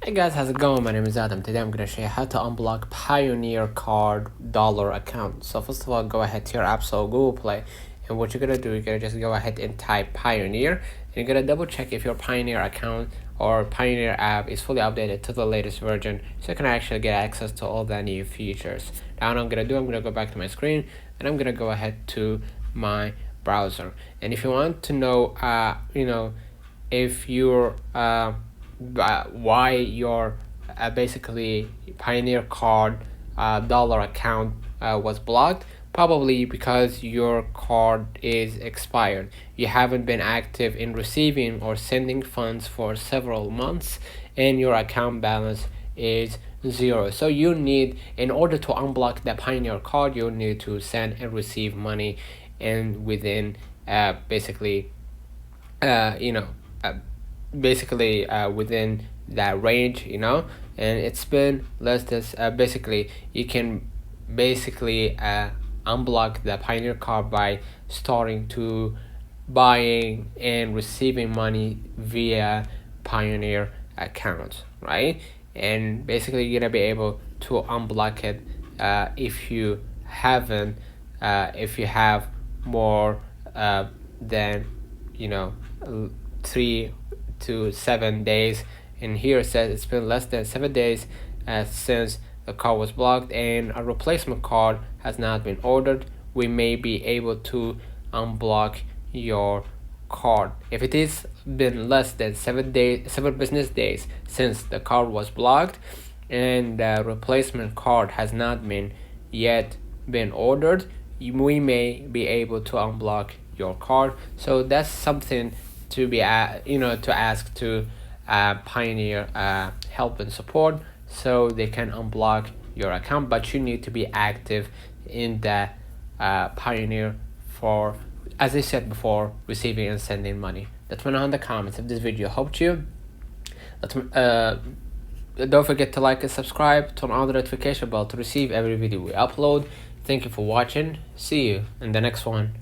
Hey guys, how's it going? My name is Adam. Today I'm going to show you how to unblock Payoneer card dollar account. So first of all, go ahead to your App Store, Google Play, and what you're going to do, you're going to just go ahead and type Payoneer, and you're going to double check if your Payoneer account or Payoneer app is fully updated to the latest version, so you can actually get access to all the new features. Now what I'm going to do, I'm going to go back to my screen, and I'm going to go ahead to my browser. And if you want to know, if you're why your basically Pioneer card dollar account was blocked, probably because your card is expired. You haven't been active in receiving or sending funds for several months, and your account balance is 0. So you need, in order to unblock the Pioneer card, you need to send and receive money, and within within that range, and it's been less than basically you can unblock the Pioneer card by starting to buying and receiving money via Pioneer accounts, right? And basically you're gonna be able to unblock it if you have more than 3 to 7 days. And here it says it's been less than 7 days since the card was blocked and a replacement card has not been ordered. We may be able to unblock your card. If it is been less than 7 business days since the card was blocked and the replacement card has not yet been ordered, we may be able to unblock your card. So that's something to be to ask to Pioneer help and support, so they can unblock your account. But you need to be active in the Pioneer for, as I said before, receiving and sending money. Let me know in the comments if this video helped you. Don't forget to like and subscribe, turn on the notification bell to receive every video we upload. Thank you for watching. See you in the next one.